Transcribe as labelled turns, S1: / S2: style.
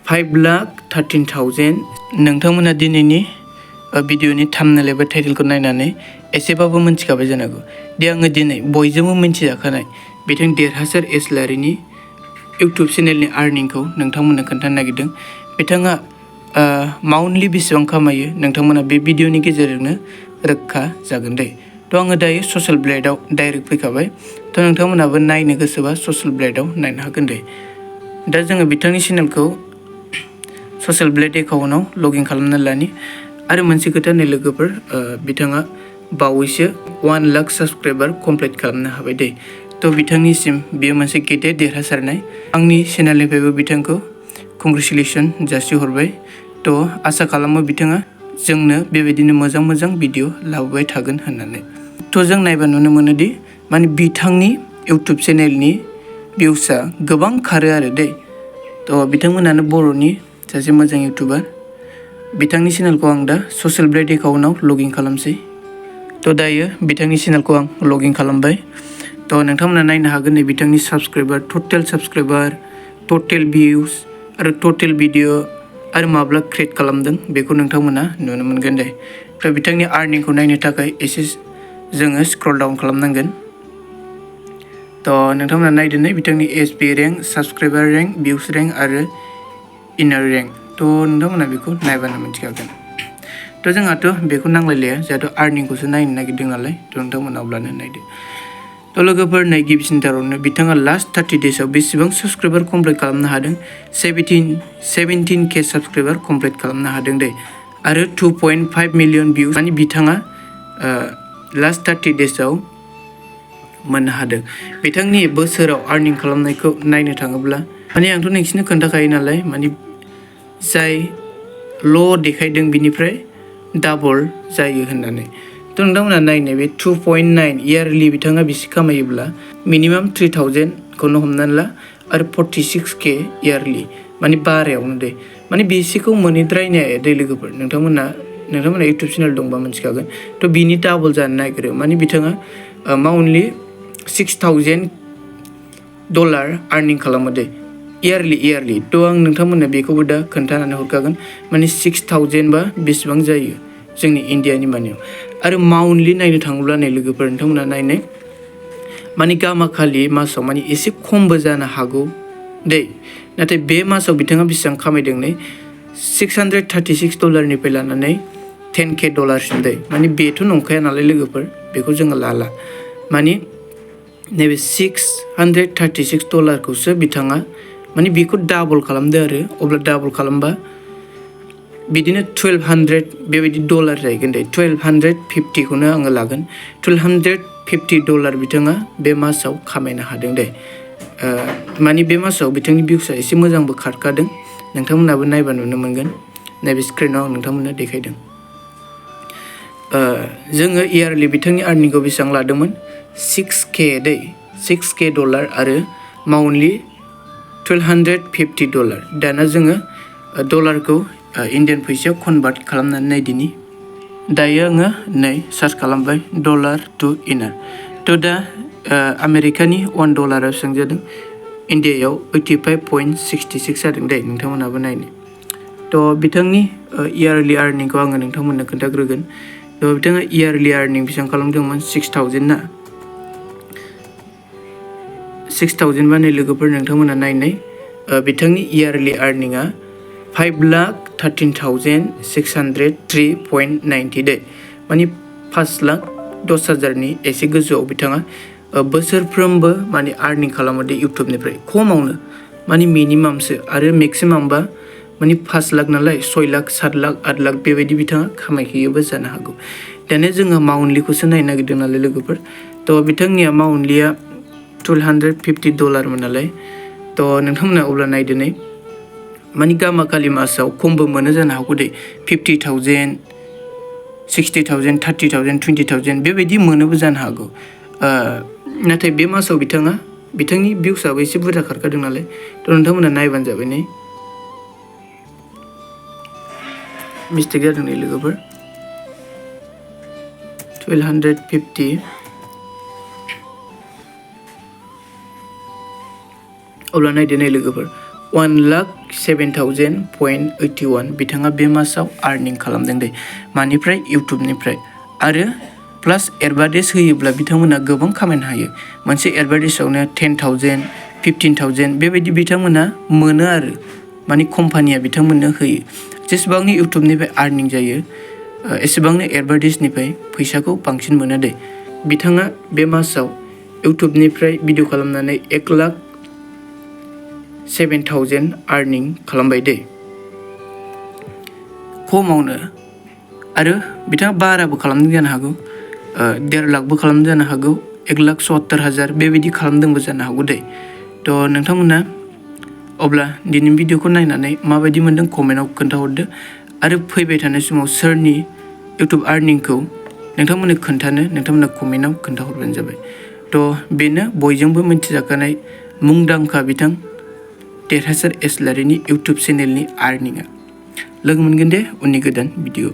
S1: 5,13,000 नोंथांमोना दिनैनि भिडिअनि थाम्बनेल एबा टाइटेलखौ नायनानै एसेबाबो मिन्थिखाबाय जानांगौ दि आङो दिनै बयजोंबो मिन्थिजाखानाय बिथां देरहासात इस्लारिनि इउटुब चेनेलनि आर्निंखौ नोंथांमोननो खोन्थानो नागिरदों। बिथाङा मान्थलि बेसेबां खामायो नोंथांमोना बे भिडिअनि गेजेरजोंनो रोखा जागोन दे। थ' आङो दायो ससियेल ब्लेडआव डाइरेक्ट फैखाबाय। थ' नोंथांमोनाबो नायनो गोसोबा ससियेल ब्लेडआव नायनो हागोन दे। दा जोङो बिथांनि चेनेलखौ ससियेल ब्लेड एकाउन्टआव लगइन खालामना लानि आरो मोनसे खोथा नै लोगोफोर बिथाङा बावैसो 1 लाख साबस्क्राइबार कमप्लिट खालामनो हाबाय दे। थ' बिथांनिसिम बेयो मोनसे गेदेर देरहासारनाय। आंनि चेनेलनिफ्रायबो बिथांखौ कंग्रेचुलेसन जासिहरबाय। थ' आसा खालामो बिथाङा जोंनो बेबायदिनो मोजां भिडिअ लाबोबाय थागोन होननानै। थ' जों नायबा नुनो मोनोदि माने बिथांनि इउटुब चेनेलनि भिउसआ गोबां खारो आरो दे। थ' बिथांमोनानो बर'नि सासे मोजां इउटुबार। बिथांनि चेनेलखौ आं दा ससियेल ब्लेड एकाउन्टआव लगइन खालामसै। थ' दायो बिथांनि चेनेलखौ आं लगइन खालामबाय। थ' नोंथांमोना नायनो हागोन नै बिथांनि साबस्क्राइबार टटेल भिउस आरो टटेल भिडिअ आरो माब्ला क्रिएट खालामदों बेखौ नोंथांमोना नुनो मोनगोन दे। थ' बिथांनि आर्निंखौ नायनो थाखाय एसे जोङो स्क्रल डाउन खालामनांगोन। थ' नोंथांमोना नायदो नै बिथांनि SP rank, subscriber rank, views rank आरो इनार रेंक। थ' नोंथांमोना बेखौ नायबानो मिथिखागोन। थ' जोंहाथ' बेखौ नांलायलाया जोंहाथ' आर्निंखौसो नायनो नागिरदों नालाय। थ' नोंथांमोना अब्लानो नायदो। थ' लोगोफोर नै गिबिसिनथारावनो बिथाङा लास्ट 30 डेजआव बेसेबां साबस्क्राइबार कमप्लिट खालामनो हादों 17K साबस्क्राइबार कमप्लिट खालामनो हादों दे। आरो 2.5 मिलियन भिउस माने बिथाङा लास्ट 30 डेजआव मोननो हादों। बिथांनि बोसोराव आर्निं खालामनायखौ नायनो थाङोब्ला माने आंथ' नोंसिनो खोन्थाखायो नालाय माने जाय ल' देखायदों बिनिफ्राय डाबल जायो होननानै। थ' नोंथांमोना नायनाय बे 2.9 इयारलि बिथाङा बेसे खामायोब्ला मिनिमाम 3,000 खौनो हमनानै ला आरो 46K इयारलि माने बारायावनो दे। माने बेसेखौ मोनहैद्रायनाय दै लोगोफोर नोंथांमोना इउटुब चेनेल दंबा मिथिखागोन। थ' बिनि डाबल जानो नागिरो माने बिथाङा मान्थलि $6,000 आर्निं खालामो दे इयारलि। थ' आं नोंथांमोननो बेखौबो दा खोन्थानानै हरखागोन माने 6,000 बा बेसेबां जायो जोंनि इन्डियानि मानियाव। आरो मान्थलि नायनो थाङोब्ला नै लोगोफोर नोंथांमोना नायनाय माने गामाखालि मासाव माने एसे खमबो जानो हागौ दे। नाथाय बे मासाव बिथाङा बेसेबां खामायदों नै $636निफ्राय लानानै $10K सिम दे। माने बेथ' नंखाया नालाय लोगोफोर बेखौ जोङो लाला। माने नैबे $636खौसो बिथाङा माने बेखौ डाबल खालामदो आरो अब्ला डाबल खालामबा बिदिनो 1200 बेबायदि डलार जाहैगोन दे। 1250खौनो आङो लागोन। $1250 बिथाङा बे मासाव खामायनो हादों दे। माने बे मासाव बिथांनि भिउसआ एसे मोजांबो खारखादों। नोंथांमोनाबो नायबा नुनो मोनगोन। नैबे स्क्रिनाव आं नोंथांमोननो देखायदों। जोङो इयारलि बिथांनि आर्निंखौ बेसेबां लादोंमोन 6K दे $6K आरो मान्थलि $1250। दाना जोङो डलारखौ इन्डियान फैसायाव कनभार्ट खालामनानै नायदिनि। दायो आङो नै सार्च खालामबाय डलार टु इनार। थ' दा आमेरिकानि $1 बेसेबां जादों इन्डियायाव 85.66 जादों दे। नोंथांमोनाबो नायनो। थ' बिथांनि इयारलि आर्निंखौ आङो नोंथांमोननो खोन्थाग्रोगोन। थ' बिथाङा इयारलि आर्निं बेसेबां खालामदोंमोन 6,000 ना 6,000 बा नै लोगोफोर नोंथांमोना नायनाय बिथांनि इयारलि आर्निंआ 5,13,603.90 दे। माने 5,10,000नि एसे गोजौआव बिथाङा बोसोरफ्रोमबो माने आर्निं खालामो दे इउटुबनिफ्राय खमावनो माने मिनिमामसो आरो मेक्सिमामबा माने 5 लाख नालाय 6 लाख 7 लाख 8 लाख बेबायदि बिथाङा खामायहैयोबो जानो हागौ। दानिया जोङो मान्थलिखौसो नायनो नागिरदों नालाय लोगोफोर। थ' बिथांनिया मान्थलिया $1250 मोन नालाय। थ' नोंथांमोना अब्ला नायदो नै माने गामाखालि मासाव खमबो मोनो जानो हागौ दे 50,000 60,000 30,000 20,000 बेबायदि मोनोबो जानो हागौ। नाथाय बे मासाव बिथांनि भिउसआबो एसे बुरजा खारखादों नालाय। थ' नोंथांमोना नायबानो जाबाय नै मिस्टेक जादों नै लोगोफोर 1250 अब्ला नायदो नै लोगोफोर 1,07,000.81 बिथाङा बे मासाव आर्निं खालामदों दे मानिफ्राय इउटुबनिफ्राय आरो प्लास एडभार्टाइज होयोब्ला बिथांमोना गोबां खामायनो हायो मोनसे एडभार्टाइजआवनो 10,000 15,000 बेबायदि बिथांमोना मोनो आरो माने कम्पानिया बिथांमोननो होयो जेसेबांनो इउटुबनिफ्राय आर्निं जायो एसेबांनो एडभार्टाइजनिफ्राय फैसाखौ बांसिन मोनो दे बिथाङा बे मासाव इउटुबनिफ्राय भिडिअ खालामनानै 1,07,000 आर्निं खालामबाय दे खमावनो आरो बिथाङा बाराबो खालामदों जानो हागौ 1.5 लाखबो खालामदों जानो हागौ 1,70,000 बेबायदि खालामदोंबो जानो हागौ दे थ' नोंथांमोना अब्ला दिनैनि भिडिअखौ नायनानै माबायदि मोनदों कमेन्टआव खोन्थाहरदो आरो फैबाय थानाय समाव सोरनि इउटुब आर्निंखौ नोंथांमोननो खोन्थानो नोंथांमोना कमेन्टआव खोन्थाहरबानो जाबाय थ' बेनो बयजोंबो मिथिजाखानाय मुंदांखा बिथां देरहासात इस्लारिनि इउटुब चेनेलनि आर्निंआ लोगो मोनगोन दे उननि गोदान भिडिअ